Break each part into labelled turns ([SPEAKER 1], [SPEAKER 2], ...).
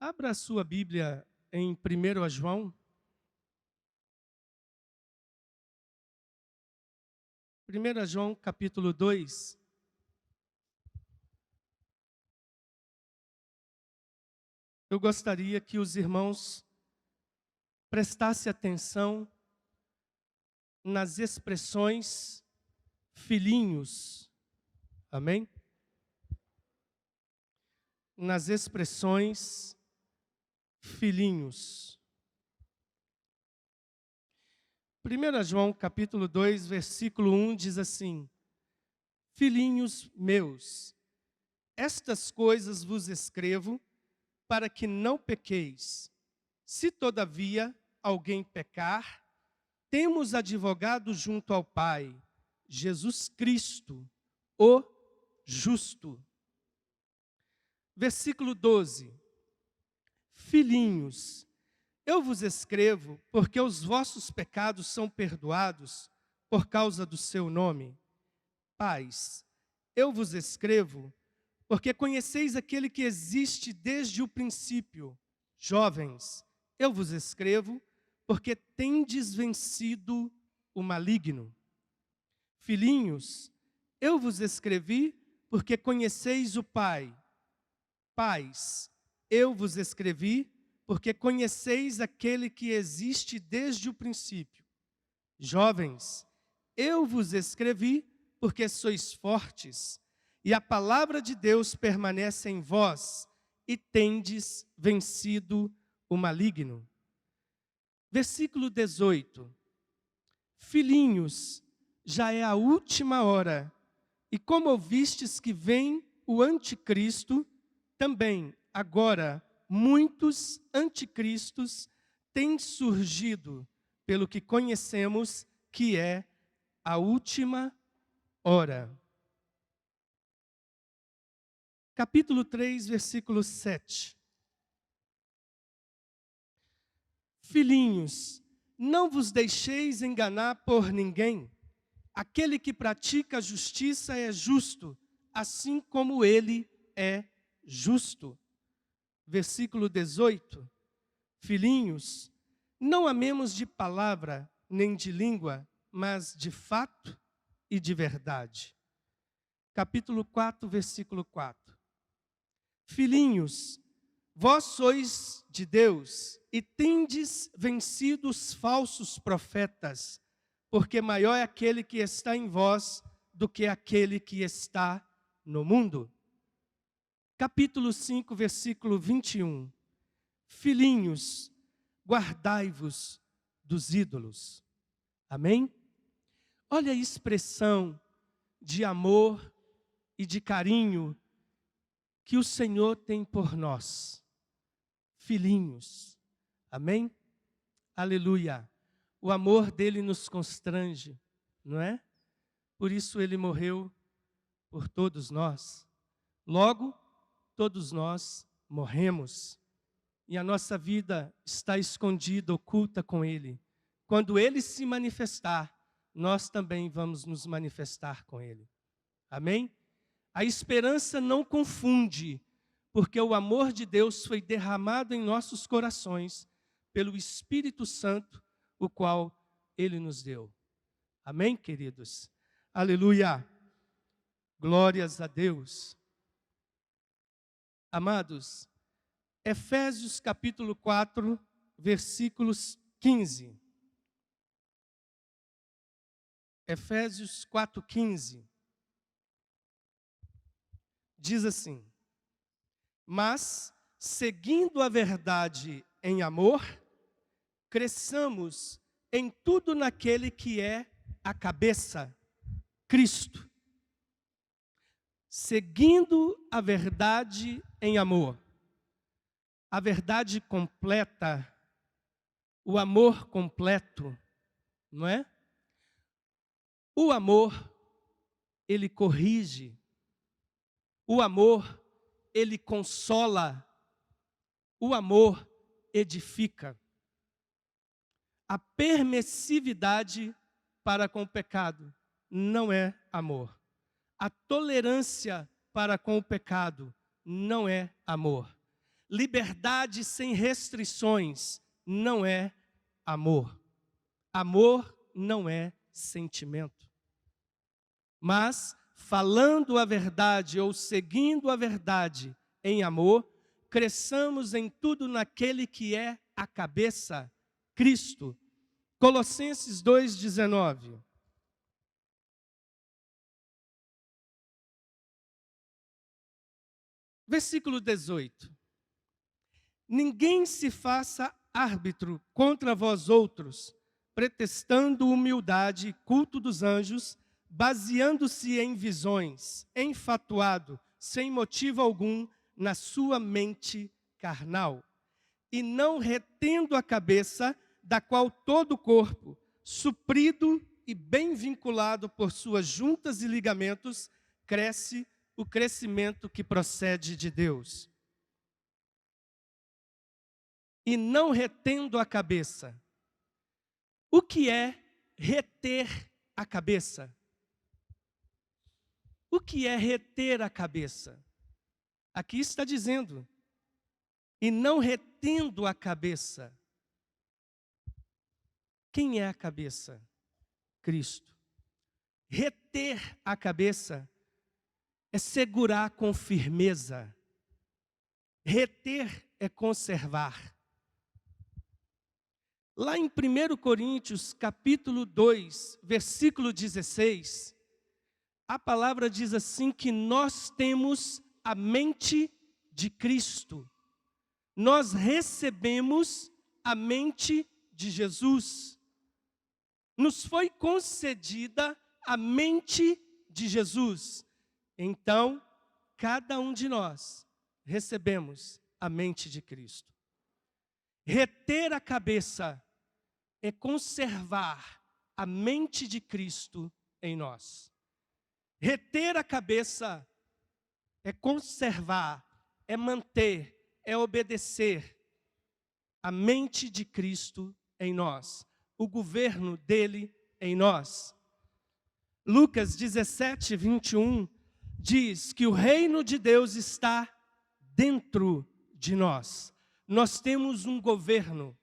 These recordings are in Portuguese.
[SPEAKER 1] Abra a sua Bíblia em 1 João. 1 João capítulo 2. Eu gostaria que os irmãos prestassem atenção nas expressões filhinhos. Amém? Nas expressões filhinhos. 1 João capítulo 2, versículo 1 diz assim: Filhinhos meus, estas coisas vos escrevo para que não pequeis. Se todavia alguém pecar, temos advogado junto ao Pai, Jesus Cristo, o justo. Versículo 12. Filhinhos, eu vos escrevo porque os vossos pecados são perdoados por causa do seu nome. Pais, eu vos escrevo porque conheceis aquele que existe desde o princípio. Jovens, eu vos escrevo porque tendes vencido o maligno. Filhinhos, eu vos escrevi porque conheceis o Pai. Pais, eu vos escrevi porque conheceis aquele que existe desde o princípio. Jovens, eu vos escrevi porque sois fortes, e a palavra de Deus permanece em vós, e tendes vencido o maligno. Versículo 18. Filhinhos, já é a última hora, e como ouvistes que vem o anticristo, também agora muitos anticristos têm surgido, pelo que conhecemos que é a última hora. Capítulo 3, versículo 7. Filhinhos, não vos deixeis enganar por ninguém. Aquele que pratica a justiça é justo, assim como ele é justo. Versículo 18. Filhinhos, não amemos de palavra nem de língua, mas de fato e de verdade. Capítulo 4, versículo 4. Filhinhos, vós sois de Deus e tendes vencido os falsos profetas, porque maior é aquele que está em vós do que aquele que está no mundo. Capítulo 5, versículo 21. Filhinhos, guardai-vos dos ídolos. Amém? Olha a expressão de amor e de carinho que o Senhor tem por nós. Filhinhos. Amém? Aleluia. O amor dele nos constrange, não é? Por isso ele morreu por todos nós. Logo, todos nós morremos. E a nossa vida está escondida, oculta com ele. Quando ele se manifestar, nós também vamos nos manifestar com ele. Amém? A esperança não confunde, porque o amor de Deus foi derramado em nossos corações pelo Espírito Santo, o qual ele nos deu. Amém, queridos? Aleluia! Glórias a Deus. Amados, Efésios capítulo 4, versículos 15. Efésios 4, 15. Diz assim: mas, seguindo a verdade em amor, cresçamos em tudo naquele que é a cabeça, Cristo. Seguindo a verdade em amor. A verdade completa, o amor completo, não é? O amor, ele corrige. O amor, ele consola. O amor edifica. A permissividade para com o pecado não é amor. A tolerância para com o pecado não é amor. Liberdade sem restrições não é amor. Amor não é sentimento. Mas, falando a verdade ou seguindo a verdade em amor, cresçamos em tudo naquele que é a cabeça, Cristo. Colossenses 2,19. Versículo 18. Ninguém se faça árbitro contra vós outros, pretextando humildade e culto dos anjos, baseando-se em visões, enfatuado, sem motivo algum, na sua mente carnal, e não retendo a cabeça, da qual todo o corpo, suprido e bem vinculado por suas juntas e ligamentos, cresce o crescimento que procede de Deus. E não retendo a cabeça. O que é reter a cabeça? O que é reter a cabeça? Aqui está dizendo, e não retendo a cabeça. Quem é a cabeça? Cristo. Reter a cabeça é segurar com firmeza. Reter é conservar. Lá em 1 Coríntios, capítulo 2, versículo 16, a palavra diz assim que nós temos a mente de Cristo. Nós recebemos a mente de Jesus. Nos foi concedida a mente de Jesus. Então, cada um de nós recebemos a mente de Cristo. Reter a cabeça é conservar a mente de Cristo em nós. Reter a cabeça é conservar, é manter, é obedecer a mente de Cristo em nós, o governo dele em nós. Lucas 17, 21 diz que o reino de Deus está dentro de nós. Nós temos um governo.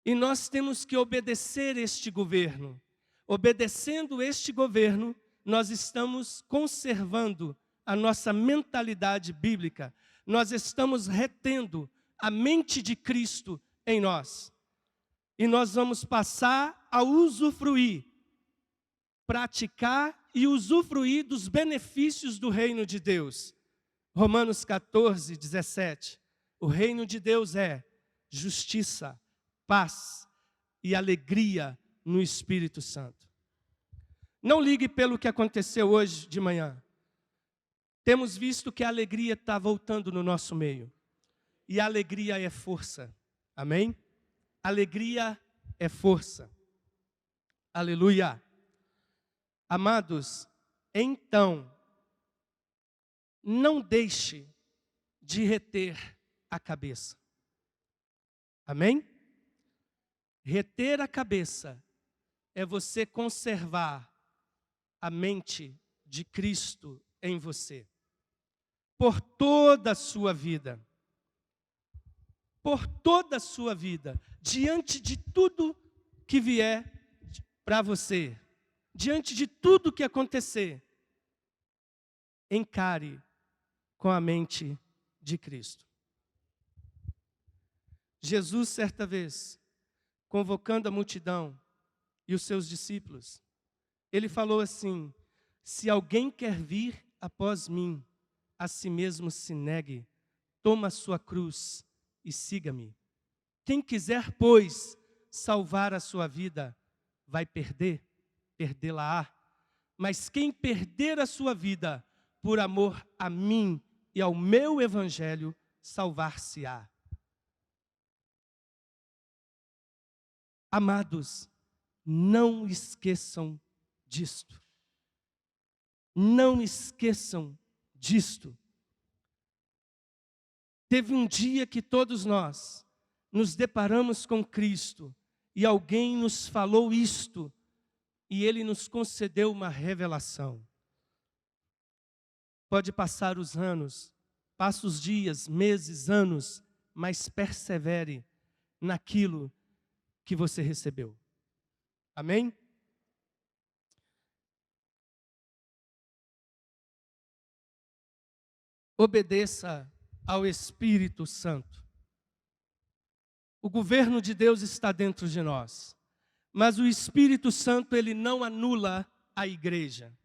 [SPEAKER 1] E nós temos que obedecer este governo. Obedecendo este governo, nós estamos conservando a nossa mentalidade bíblica. Nós estamos retendo a mente de Cristo em nós. E nós vamos passar a usufruir, praticar e usufruir dos benefícios do reino de Deus. Romanos 14, 17. O reino de Deus é justiça, paz e alegria no Espírito Santo. Não ligue pelo que aconteceu hoje de manhã. Temos visto que a alegria está voltando no nosso meio. E a alegria é força. Amém? Alegria é força. Aleluia. Amados, então, não deixe de reter a cabeça. Amém? Reter a cabeça é você conservar a mente de Cristo em você. Por toda a sua vida. Por toda a sua vida. Diante de tudo que vier para você. Diante de tudo que acontecer. Encare com a mente de Cristo. Jesus, certa vez, convocando a multidão e os seus discípulos, ele falou assim: se alguém quer vir após mim, a si mesmo se negue, toma a sua cruz e siga-me. Quem quiser, pois, salvar a sua vida, vai perdê-la-á. Mas quem perder a sua vida, por amor a mim e ao meu evangelho, salvar-se-á. Amados, não esqueçam disto. Não esqueçam disto. Teve um dia que todos nós nos deparamos com Cristo e alguém nos falou isto e Ele nos concedeu uma revelação. Pode passar os anos, Passa os dias, meses, anos, mas persevere naquilo que você recebeu. Amém? Obedeça ao Espírito Santo. O governo de Deus está dentro de nós, mas o Espírito Santo, ele não anula a igreja.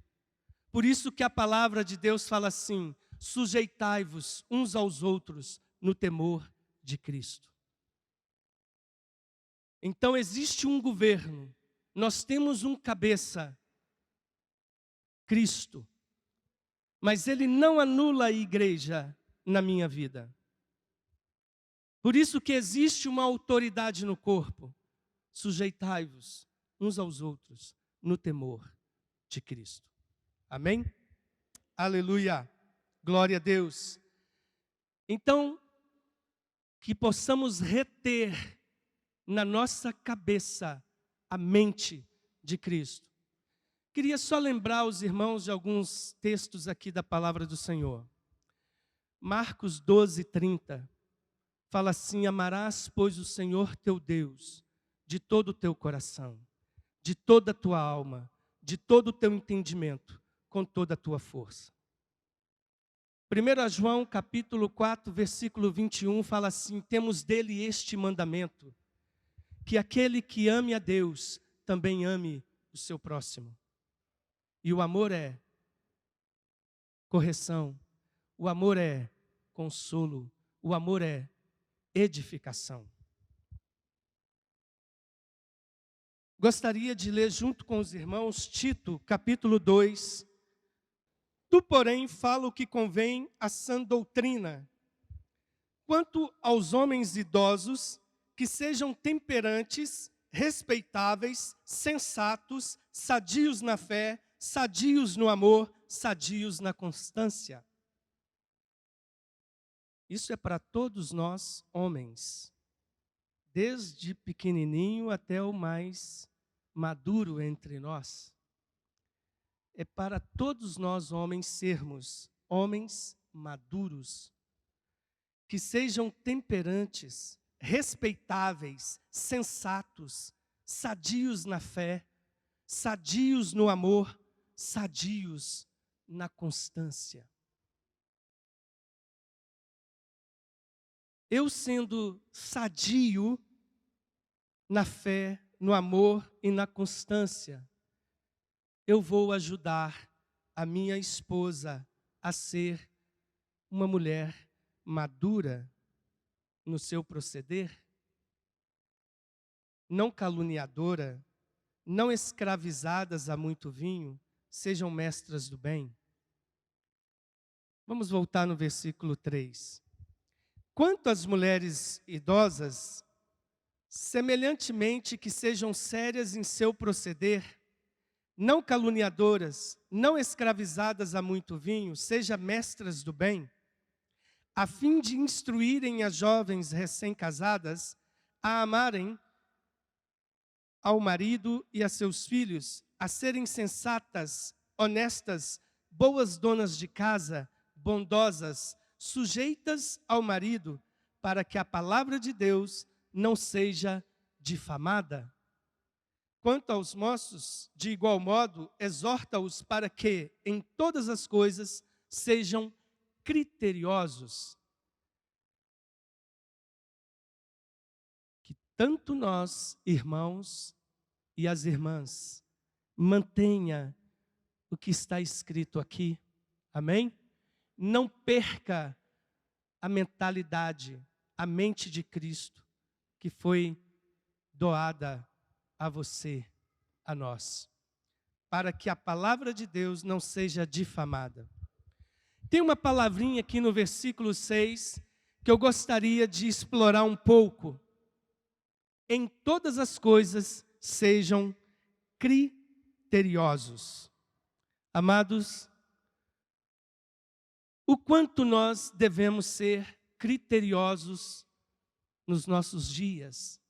[SPEAKER 1] Por isso que a palavra de Deus fala assim: sujeitai-vos uns aos outros no temor de Cristo. Então existe um governo, nós temos um cabeça, Cristo, mas ele não anula a igreja na minha vida. Por isso que existe uma autoridade no corpo. Sujeitai-vos uns aos outros no temor de Cristo. Amém? Aleluia. Glória a Deus. Então, que possamos reter na nossa cabeça a mente de Cristo. Queria só lembrar os irmãos de alguns textos aqui da palavra do Senhor. Marcos 12:30 fala assim: amarás, pois, o Senhor teu Deus de todo o teu coração, de toda a tua alma, de todo o teu entendimento, com toda a tua força. 1 João capítulo 4, versículo 21 fala assim: temos dele este mandamento, que aquele que ame a Deus também ame o seu próximo. E o amor é correção, o amor é consolo, o amor é edificação. Gostaria de ler junto com os irmãos Tito, capítulo 2. Tu, porém, fala o que convém à sã doutrina. Quanto aos homens idosos, que sejam temperantes, respeitáveis, sensatos, sadios na fé, sadios no amor, sadios na constância. Isso é para todos nós, homens, desde pequenininho até o mais maduro entre nós. É para todos nós, homens, sermos homens maduros, que sejam temperantes, respeitáveis, sensatos, sadios na fé, sadios no amor, sadios na constância. Eu sendo sadio na fé, no amor e na constância, eu vou ajudar a minha esposa a ser uma mulher madura no seu proceder, não caluniadora, não escravizadas a muito vinho, sejam mestras do bem. Vamos voltar no versículo 3. Quanto às mulheres idosas, semelhantemente que sejam sérias em seu proceder, não caluniadoras, não escravizadas a muito vinho, sejam mestras do bem, a fim de instruírem as jovens recém-casadas a amarem ao marido e a seus filhos, a serem sensatas, honestas, boas donas de casa, bondosas, sujeitas ao marido, para que a palavra de Deus não seja difamada. Quanto aos moços, de igual modo, exorta-os para que, em todas as coisas, sejam criteriosos. Que tanto nós, irmãos e as irmãs, mantenha o que está escrito aqui. Amém? Não perca a mentalidade, a mente de Cristo, que foi doada a você, a nós, para que a palavra de Deus não seja difamada. Tem uma palavrinha aqui no versículo 6 que eu gostaria de explorar um pouco. Em todas as coisas sejam criteriosos. Amados, o quanto nós devemos ser criteriosos nos nossos dias,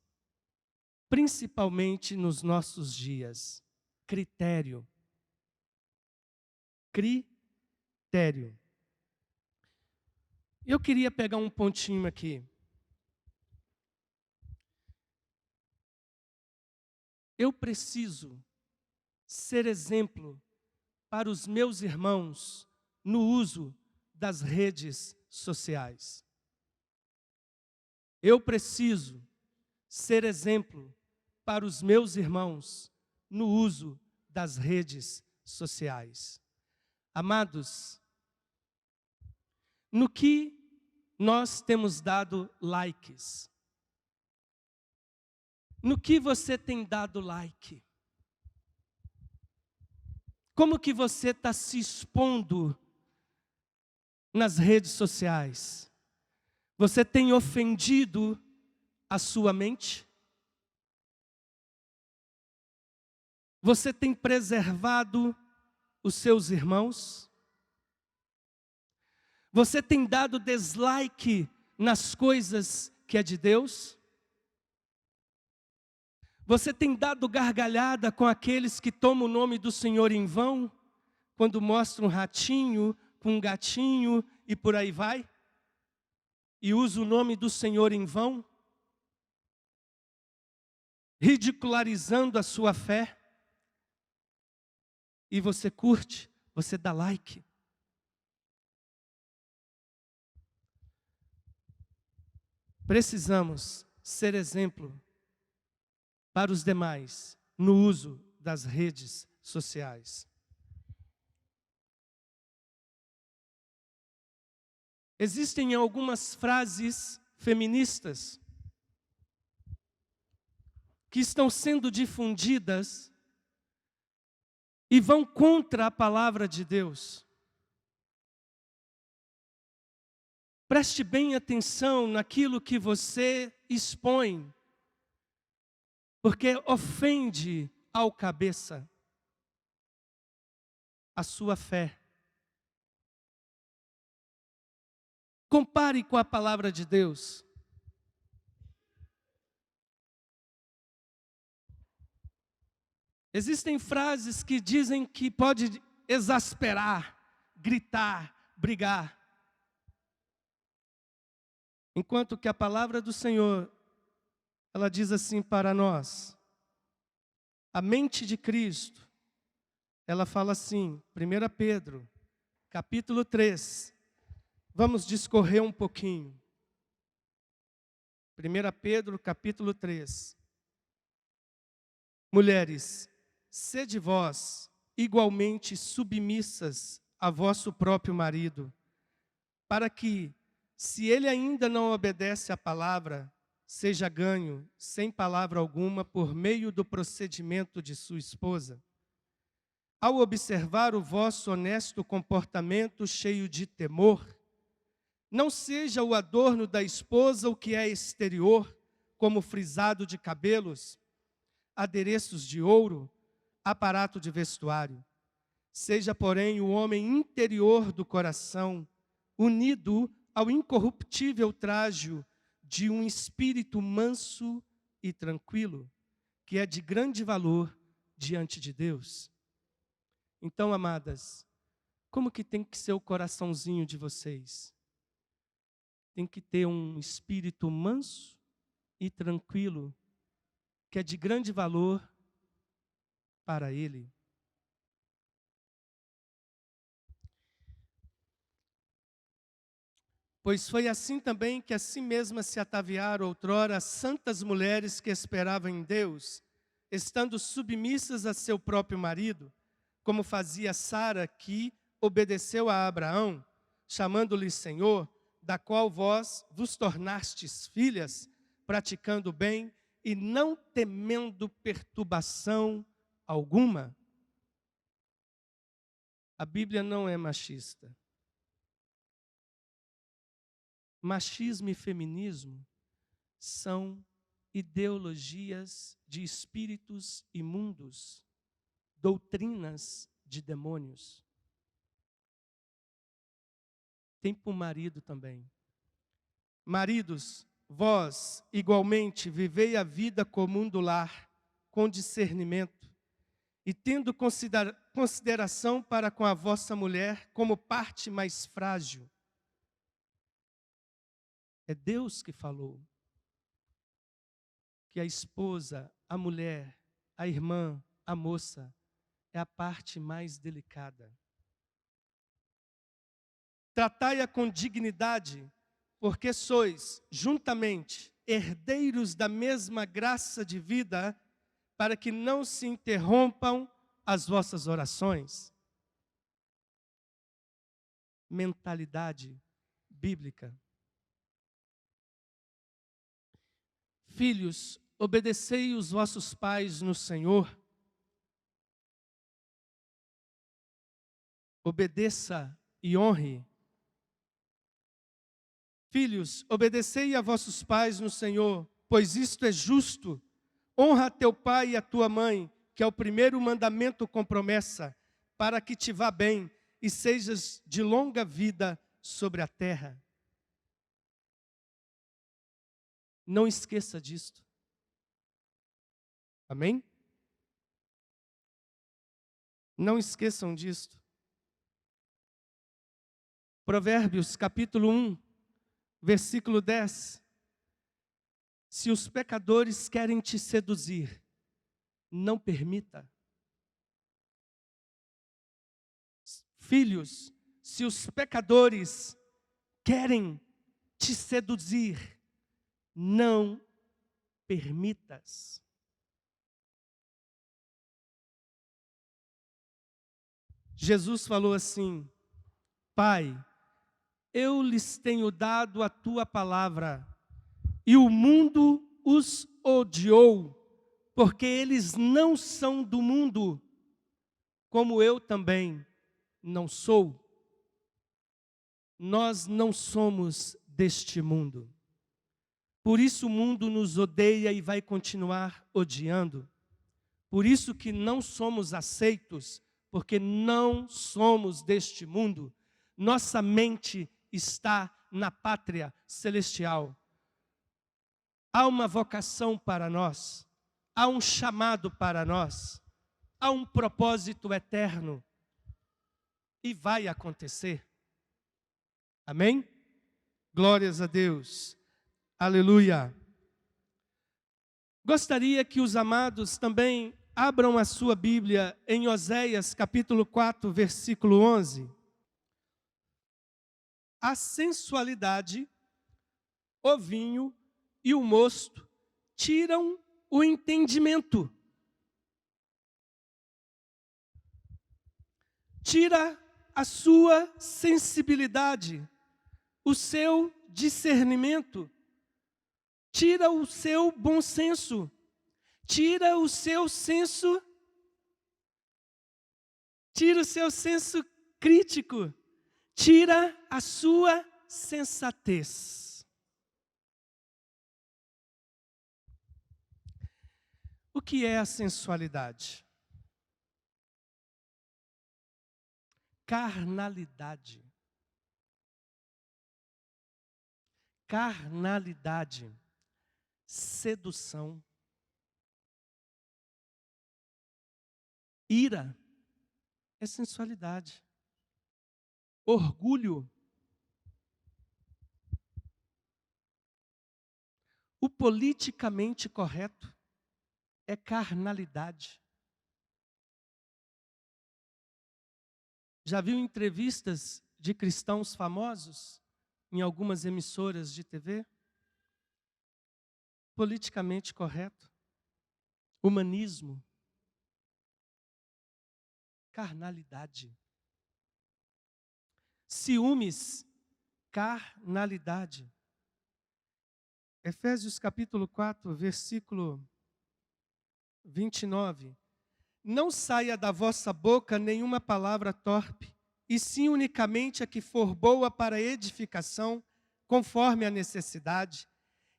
[SPEAKER 1] principalmente nos nossos dias. Critério. Critério. Eu queria pegar um pontinho aqui. Eu preciso ser exemplo para os meus irmãos no uso das redes sociais. Eu preciso ser exemplo para os meus irmãos no uso das redes sociais. Amados, no que nós temos dado likes? No que você tem dado like? Como que você está se expondo nas redes sociais? Você tem ofendido a sua mente? Você tem preservado os seus irmãos? Você tem dado dislike nas coisas que é de Deus? Você tem dado gargalhada com aqueles que tomam o nome do Senhor em vão? Quando mostra um ratinho com um gatinho e por aí vai? E usa o nome do Senhor em vão? Ridicularizando a sua fé? E você curte, você dá like. Precisamos ser exemplo para os demais no uso das redes sociais. Existem algumas frases feministas que estão sendo difundidas e vão contra a palavra de Deus. Preste bem atenção naquilo que você expõe, porque ofende ao cabeça a sua fé. Compare com a palavra de Deus. Existem frases que dizem que pode exasperar, gritar, brigar. Enquanto que a palavra do Senhor, ela diz assim para nós, a mente de Cristo, ela fala assim, 1 Pedro, capítulo 3, vamos discorrer um pouquinho. 1 Pedro, capítulo 3. Mulheres, sede vós igualmente submissas a vosso próprio marido, para que, se ele ainda não obedece à palavra, seja ganho, sem palavra alguma, por meio do procedimento de sua esposa. Ao observar o vosso honesto comportamento cheio de temor, não seja o adorno da esposa o que é exterior, como frisado de cabelos, adereços de ouro, aparato de vestuário. Seja, porém, o homem interior do coração, unido ao incorruptível trajo de um espírito manso e tranquilo, que é de grande valor diante de Deus. Então, amadas, como que tem que ser o coraçãozinho de vocês? Tem que ter um espírito manso e tranquilo, que é de grande valor para Ele. Pois foi assim também que a si mesmas se ataviaram outrora as santas mulheres que esperavam em Deus, estando submissas a seu próprio marido, como fazia Sara, que obedeceu a Abraão, chamando-lhe Senhor, da qual vós vos tornastes filhas, praticando o bem e não temendo perturbação alguma. A Bíblia não é machista. Machismo e feminismo são ideologias de espíritos imundos, doutrinas de demônios. Tem para o marido também. Maridos, vós, igualmente, vivei a vida comum do lar, com discernimento, e tendo consideração para com a vossa mulher como parte mais frágil, É Deus que falou que a esposa, a mulher, a irmã, a moça, é a parte mais delicada. Tratai-a com dignidade, porque sois, juntamente, herdeiros da mesma graça de vida, para que não se interrompam as vossas orações. Mentalidade bíblica. Filhos, obedecei os vossos pais no Senhor. Obedeça e honre. Filhos, obedecei a vossos pais no Senhor, pois isto é justo. Honra a teu pai e a tua mãe, que é o primeiro mandamento com promessa, para que te vá bem e sejas de longa vida sobre a terra. Não esqueça disto. Amém? Não esqueçam disto. Provérbios capítulo 1, versículo 10. Se os pecadores querem te seduzir, não permita. Filhos, se os pecadores querem te seduzir, não permitas. Jesus falou assim: Pai, eu lhes tenho dado a tua palavra, e o mundo os odiou, porque eles não são do mundo, como eu também não sou. Nós não somos deste mundo. Por isso o mundo nos odeia e vai continuar odiando. Por isso que não somos aceitos, porque não somos deste mundo. Nossa mente está na pátria celestial. Há uma vocação para nós, há um chamado para nós, há um propósito eterno. E vai acontecer. Amém? Glórias a Deus. Aleluia. Gostaria que os amados também abram a sua Bíblia em Oséias capítulo 4, versículo 11. A sensualidade, o vinho e o mosto tiram o entendimento. Tira a sua sensibilidade, o seu discernimento, tira o seu bom senso, tira o seu senso crítico, tira a sua sensatez. O que é a sensualidade? Carnalidade. Carnalidade. Sedução. Ira é sensualidade. Orgulho. O politicamente correto é carnalidade. Já viu entrevistas de cristãos famosos em algumas emissoras de TV? Politicamente correto. Humanismo. Carnalidade. Ciúmes. Carnalidade. Efésios capítulo 4, versículo 29. Não saia da vossa boca nenhuma palavra torpe, e sim unicamente a que for boa para edificação, conforme a necessidade,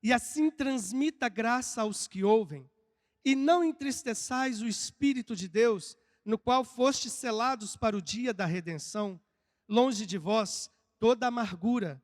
[SPEAKER 1] e assim transmita graça aos que ouvem. E não entristeçais o Espírito de Deus, no qual fostes selados para o dia da redenção. Longe de vós toda amargura,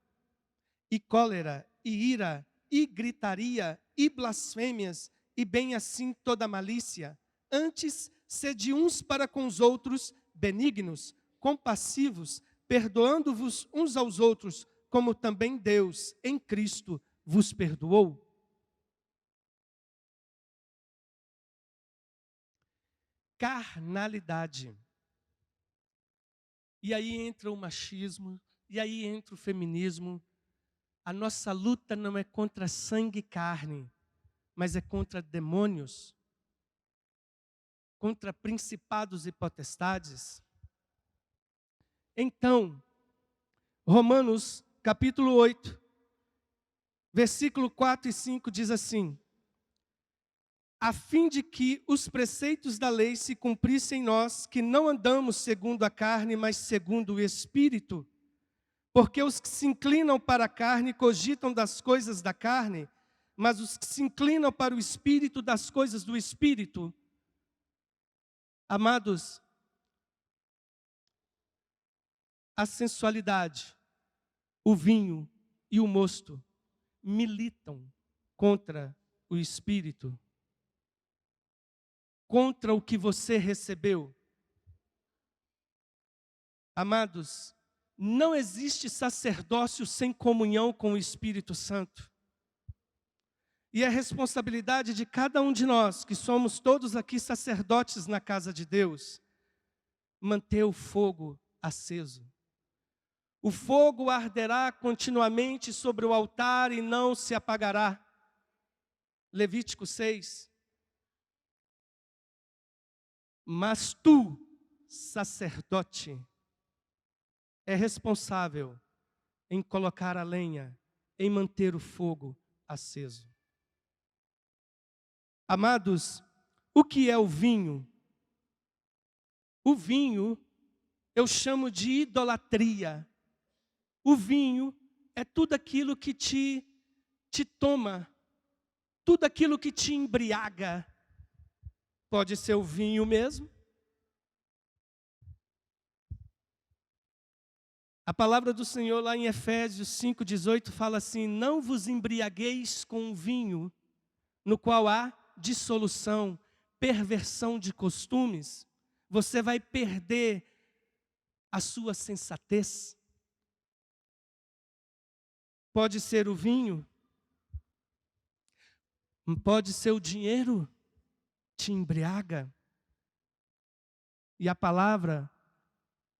[SPEAKER 1] e cólera, e ira, e gritaria, e blasfêmias, e bem assim toda malícia. Antes, sede uns para com os outros benignos, compassivos, perdoando-vos uns aos outros, como também Deus, em Cristo, vos perdoou? Carnalidade. E aí entra o machismo, e aí entra o feminismo. A nossa luta não é contra sangue e carne, mas é contra demônios, contra principados e potestades. Então, Romanos capítulo 8, versículo 4 e 5 diz assim: a fim de que os preceitos da lei se cumprissem em nós, que não andamos segundo a carne, mas segundo o Espírito. Porque os que se inclinam para a carne cogitam das coisas da carne, mas os que se inclinam para o Espírito, das coisas do Espírito. Amados, a sensualidade, o vinho e o mosto militam contra o Espírito, contra o que você recebeu. Amados, não existe sacerdócio sem comunhão com o Espírito Santo. E é responsabilidade de cada um de nós, que somos todos aqui sacerdotes na casa de Deus, manter o fogo aceso. O fogo arderá continuamente sobre o altar e não se apagará. Levítico 6. Mas tu, sacerdote, é responsável em colocar a lenha, em manter o fogo aceso. Amados, o que é o vinho? O vinho eu chamo de idolatria. O vinho é tudo aquilo que te toma, tudo aquilo que te embriaga. Pode ser o vinho mesmo. A palavra do Senhor lá em Efésios 5,18 fala assim: não vos embriagueis com o vinho, no qual há dissolução, perversão de costumes. Você vai perder a sua sensatez. Pode ser o vinho, pode ser o dinheiro, te embriaga. E a palavra,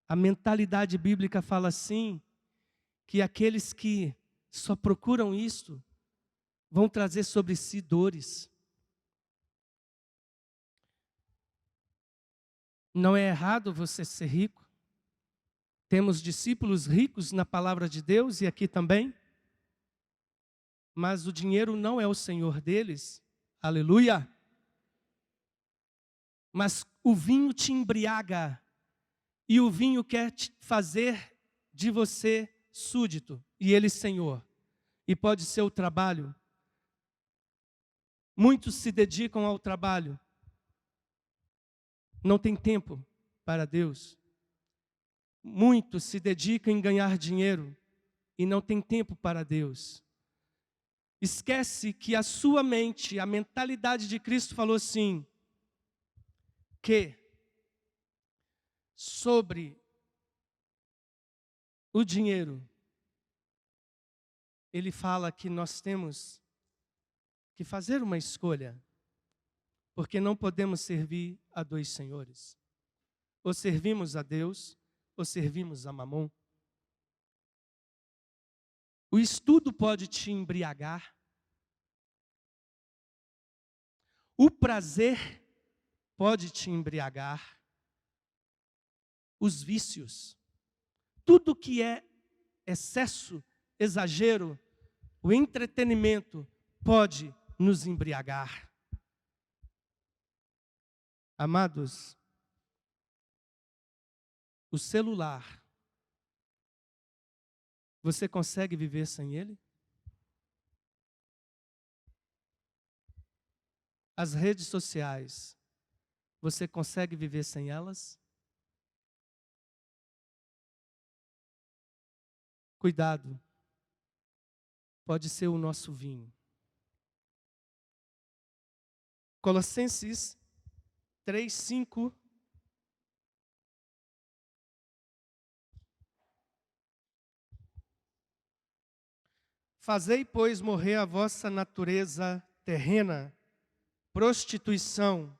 [SPEAKER 1] a mentalidade bíblica fala assim, que aqueles que só procuram isto, vão trazer sobre si dores. Não é errado você ser rico. Temos discípulos ricos na palavra de Deus e aqui também. Mas o dinheiro não é o senhor deles. Aleluia! Mas o vinho te embriaga. E o vinho quer fazer de você súdito. E ele senhor. E pode ser o trabalho. Muitos se dedicam ao trabalho. Não tem tempo para Deus. Muitos se dedicam em ganhar dinheiro. E não tem tempo para Deus. Esquece que a sua mente, a mentalidade de Cristo falou assim, que sobre o dinheiro, ele fala que nós temos que fazer uma escolha, porque não podemos servir a dois senhores. Ou servimos a Deus, ou servimos a Mamon. O estudo pode te embriagar. O prazer pode te embriagar. Os vícios. Tudo que é excesso, exagero, o entretenimento pode nos embriagar. Amados, o celular, você consegue viver sem ele? As redes sociais, você consegue viver sem elas? Cuidado, pode ser o nosso vinho. Colossenses 3:5. Fazei, pois, morrer a vossa natureza terrena, prostituição,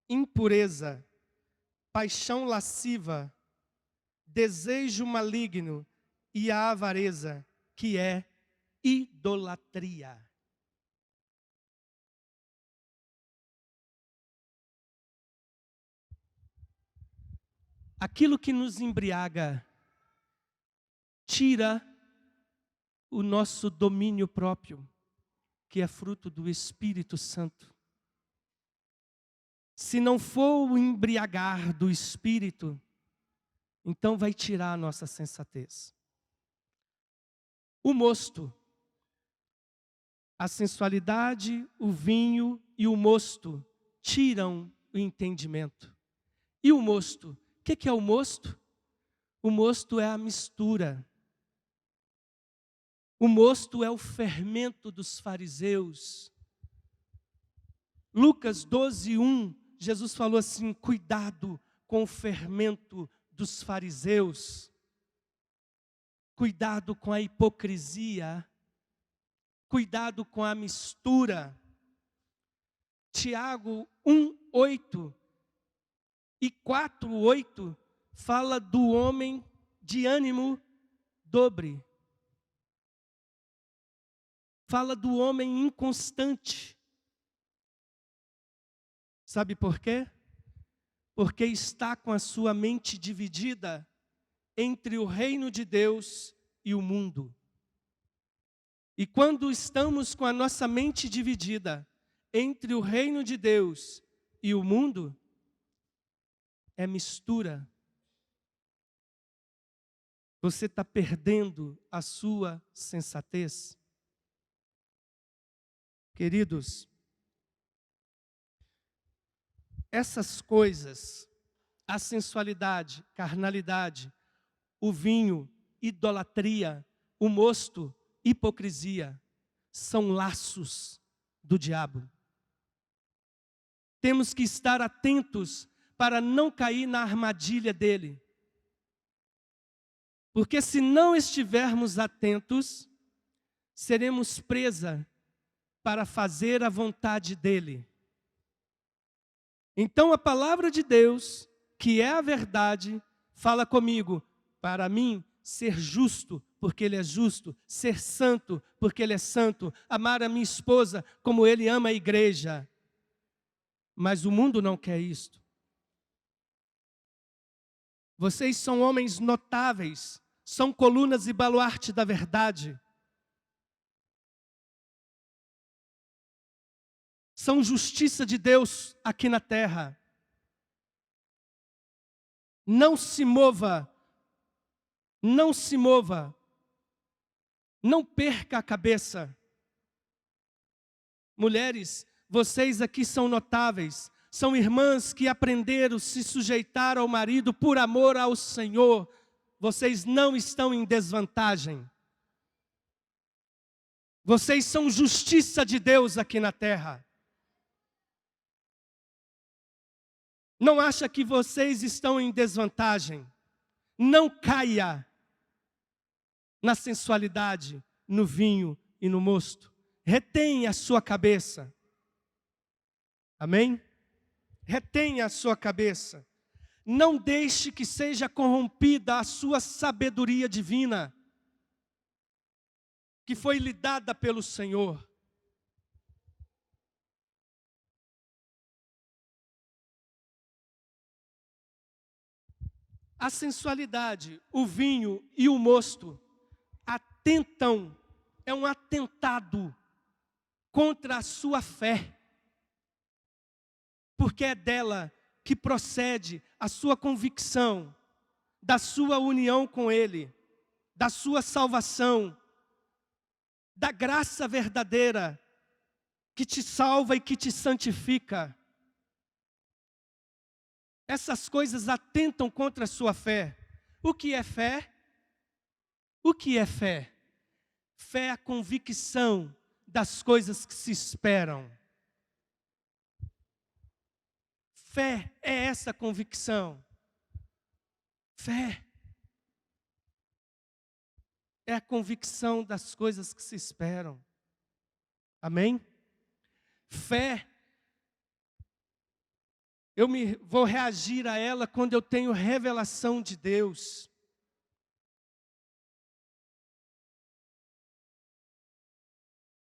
[SPEAKER 1] impureza, paixão lasciva, desejo maligno e a avareza, que é idolatria. Aquilo que nos embriaga tira o nosso domínio próprio, que é fruto do Espírito Santo. Se não for o embriagar do Espírito, então vai tirar a nossa sensatez. O mosto, a sensualidade, o vinho e o mosto tiram o entendimento. E o mosto? O que é o mosto? O mosto é a mistura. O mosto é o fermento dos fariseus. Lucas 12:1, Jesus falou assim: cuidado com o fermento dos fariseus. Cuidado com a hipocrisia. Cuidado com a mistura. Tiago 1:8 e 4:8 fala do homem de ânimo dobre. Fala do homem inconstante. Sabe por quê? Porque está com a sua mente dividida entre o reino de Deus e o mundo. E quando estamos com a nossa mente dividida entre o reino de Deus e o mundo, é mistura. Você está perdendo a sua sensatez. Queridos, essas coisas, a sensualidade, carnalidade, o vinho, idolatria, o mosto, hipocrisia, são laços do diabo. Temos que estar atentos para não cair na armadilha dele. Porque se não estivermos atentos, seremos presa para fazer a vontade dele. Então a palavra de Deus, que é a verdade, fala comigo, para mim, ser justo, porque ele é justo, ser santo, porque ele é santo, amar a minha esposa como ele ama a igreja. Mas o mundo não quer isto. Vocês são homens notáveis, são colunas e baluarte da verdade. São justiça de Deus aqui na terra. Não se mova, não se mova, não perca a cabeça. Mulheres, vocês aqui são notáveis, são irmãs que aprenderam a se sujeitar ao marido por amor ao Senhor. Vocês não estão em desvantagem. Vocês são justiça de Deus aqui na terra. Não acha que vocês estão em desvantagem? Não caia na sensualidade, no vinho e no mosto. Retenha a sua cabeça. Amém? Retenha a sua cabeça. Não deixe que seja corrompida a sua sabedoria divina, que foi lhe dada pelo Senhor. A sensualidade, o vinho e o mosto atentam, é um atentado contra a sua fé. Porque é dela que procede a sua convicção, da sua união com Ele, da sua salvação, da graça verdadeira que te salva e que te santifica. Essas coisas atentam contra a sua fé. O que é fé? O que é fé? Fé é a convicção das coisas que se esperam. Fé é essa convicção. Fé é a convicção das coisas que se esperam. Amém? Fé, vou reagir a ela quando eu tenho revelação de Deus.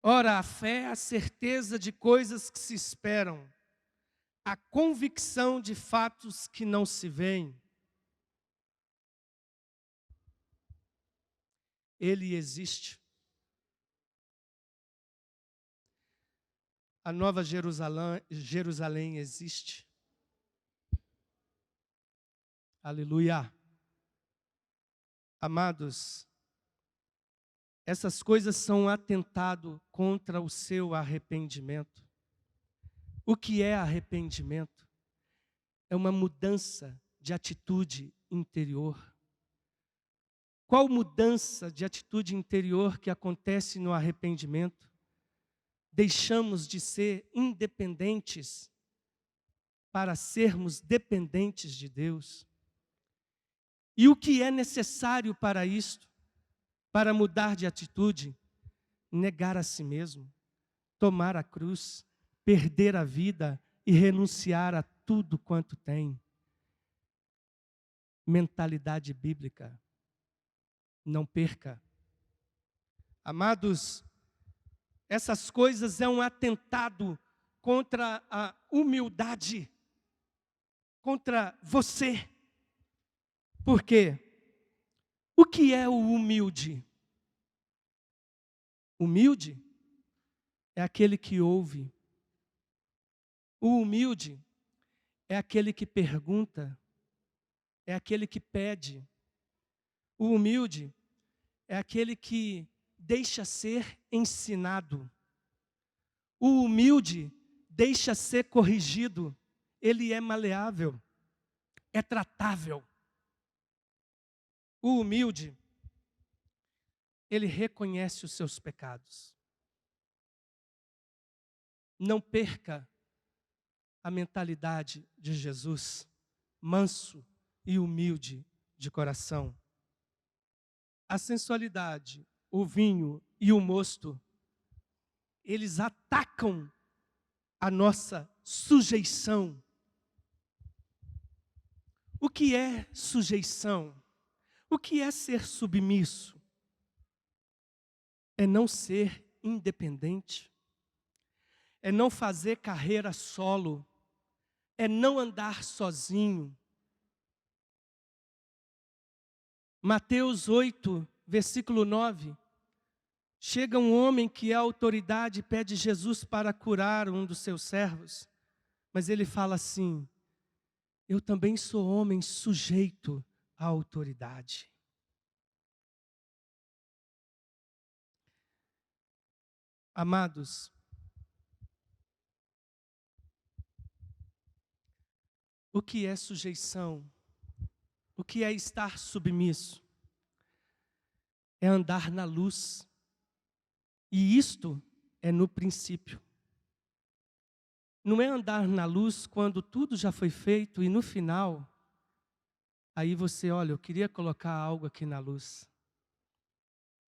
[SPEAKER 1] Ora, a fé é a certeza de coisas que se esperam, a convicção de fatos que não se veem. Ele existe. A Nova Jerusalém existe. Aleluia. Amados, essas coisas são um atentado contra o seu arrependimento. O que é arrependimento? É uma mudança de atitude interior. Qual mudança de atitude interior que acontece no arrependimento? Deixamos de ser independentes para sermos dependentes de Deus. E o que é necessário para isto? Para mudar de atitude? Negar a si mesmo, tomar a cruz, perder a vida e renunciar a tudo quanto tem. Mentalidade bíblica. Não perca. Amados, essas coisas é um atentado contra a humildade, contra você. Por quê? O que é o humilde? Humilde é aquele que ouve. O humilde é aquele que pergunta, é aquele que pede. O humilde é aquele que deixa ser ensinado. O humilde deixa ser corrigido. Ele é maleável, é tratável. O humilde, ele reconhece os seus pecados. Não perca a mentalidade de Jesus, manso e humilde de coração. A sensualidade, o vinho e o mosto, eles atacam a nossa sujeição. O que é sujeição? O que é ser submisso? É não ser independente, é não fazer carreira solo, é não andar sozinho. Mateus 8, versículo 9. Chega um homem que é autoridade e pede Jesus para curar um dos seus servos. Mas ele fala assim: eu também sou homem sujeito à autoridade. Amados, o que é sujeição? O que é estar submisso? É andar na luz. E isto é no princípio. Não é andar na luz quando tudo já foi feito e no final, aí você, olha, eu queria colocar algo aqui na luz.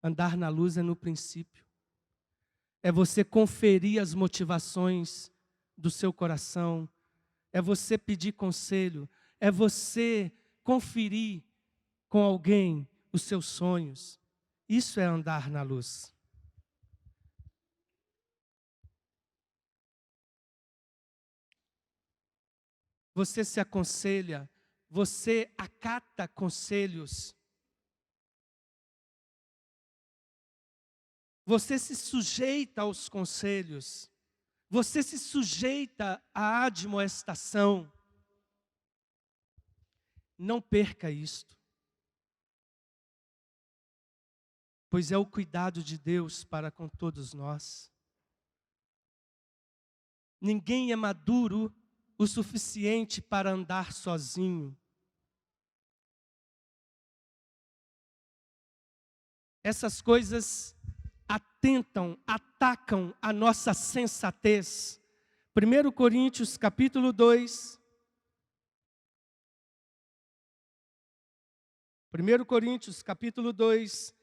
[SPEAKER 1] Andar na luz é no princípio. É você conferir as motivações do seu coração. É você pedir conselho. É você conferir com alguém os seus sonhos. Isso é andar na luz. Você se aconselha, você acata conselhos. Você se sujeita aos conselhos. Você se sujeita à admoestação. Não perca isto. Pois é o cuidado de Deus para com todos nós. Ninguém é maduro o suficiente para andar sozinho. Essas coisas atacam a nossa sensatez. 1 Coríntios capítulo 2. 1 Coríntios capítulo 2,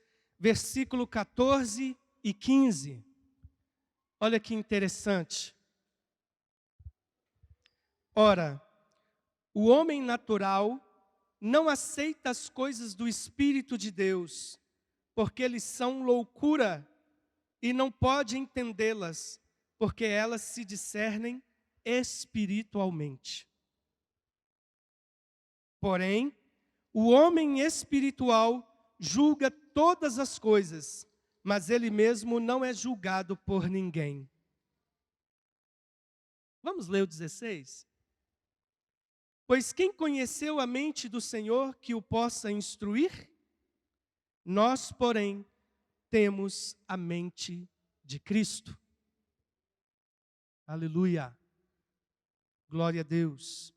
[SPEAKER 1] versículo 14 e 15. Olha que interessante. Ora, o homem natural não aceita as coisas do Espírito de Deus, porque eles são loucura e não pode entendê-las, porque elas se discernem espiritualmente. Porém, o homem espiritual julga todas as coisas, mas ele mesmo não é julgado por ninguém. Vamos ler o 16? Pois quem conheceu a mente do Senhor que o possa instruir? Nós, porém, temos a mente de Cristo. Aleluia. Glória a Deus.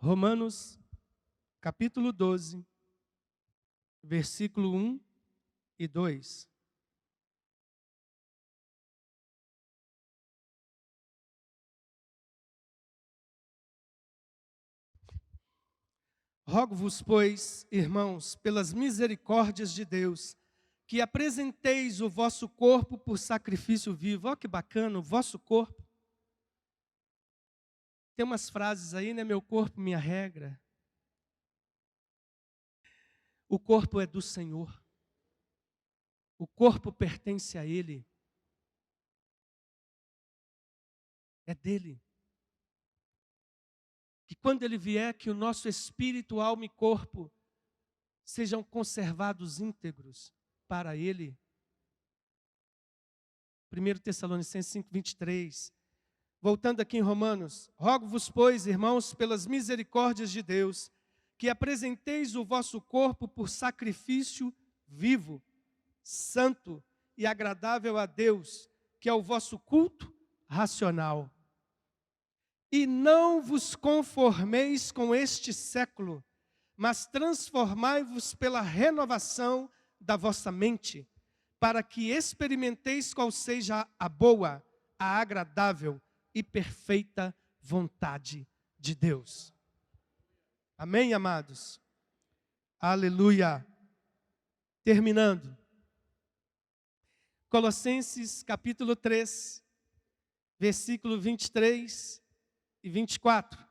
[SPEAKER 1] Romanos, capítulo 12, versículo 1 e 2. Rogo-vos, pois, irmãos, pelas misericórdias de Deus, que apresenteis o vosso corpo por sacrifício vivo. Olha que bacana, o vosso corpo. Tem umas frases aí, né? Meu corpo, minha regra. O corpo é do Senhor. O corpo pertence a Ele. É dele. Que quando Ele vier, que o nosso espírito, alma e corpo sejam conservados íntegros para Ele. 1 Tessalonicenses 5, 23. Voltando aqui em Romanos. Rogo-vos, pois, irmãos, pelas misericórdias de Deus, que apresenteis o vosso corpo por sacrifício vivo, santo e agradável a Deus, que é o vosso culto racional. E não vos conformeis com este século, mas transformai-vos pela renovação da vossa mente, para que experimenteis qual seja a boa, a agradável e perfeita vontade de Deus. Amém, amados? Aleluia. Terminando. Colossenses capítulo 3, versículo 23 e 24.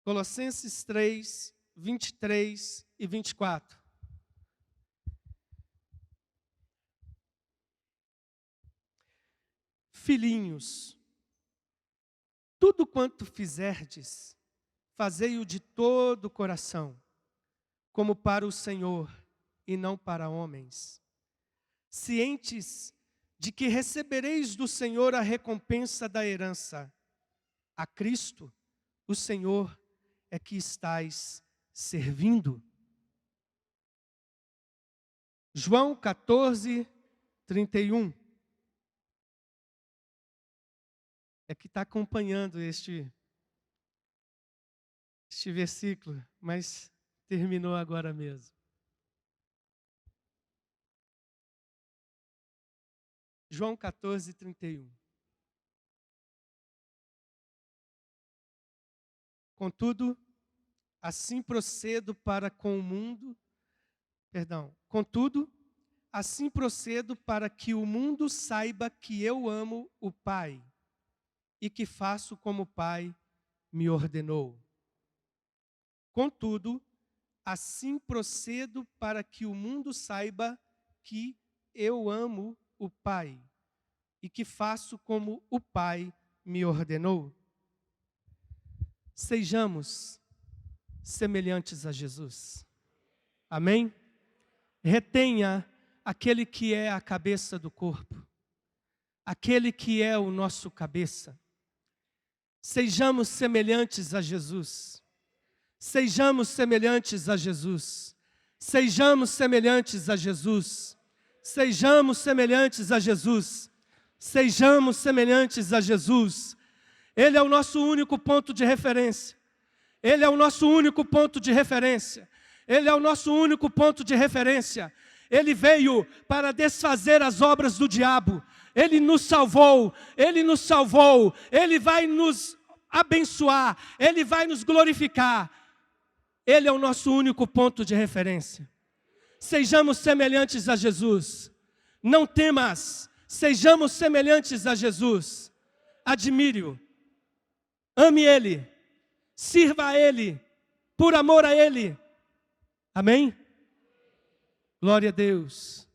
[SPEAKER 1] Colossenses 3, 23 e 24. Filhinhos, tudo quanto fizerdes, fazei-o de todo o coração, como para o Senhor e não para homens, cientes de que recebereis do Senhor a recompensa da herança. A Cristo, o Senhor, é que estais servindo. João 14, 31. É que está acompanhando este versículo, mas terminou agora mesmo. João 14, 31. Contudo, assim procedo para com o mundo, contudo, assim procedo para que o mundo saiba que eu amo o Pai e que faço como o Pai me ordenou. Contudo, assim procedo para que o mundo saiba que eu amo o Pai e que faço como o Pai me ordenou. Sejamos semelhantes a Jesus. Amém? Retenha aquele que é a cabeça do corpo, aquele que é o nosso cabeça. Sejamos semelhantes a Jesus. Sejamos semelhantes a Jesus. Sejamos semelhantes a Jesus. Sejamos semelhantes a Jesus. Sejamos semelhantes a Jesus. Ele é o nosso único ponto de referência. Ele é o nosso único ponto de referência. Ele é o nosso único ponto de referência. Ele veio para desfazer as obras do diabo. Ele nos salvou. Ele nos salvou. Ele vai nos abençoar, Ele vai nos glorificar. Ele é o nosso único ponto de referência. Sejamos semelhantes a Jesus. Não temas, sejamos semelhantes a Jesus. Admire-o, ame Ele, sirva a Ele, por amor a Ele. Amém? Glória a Deus.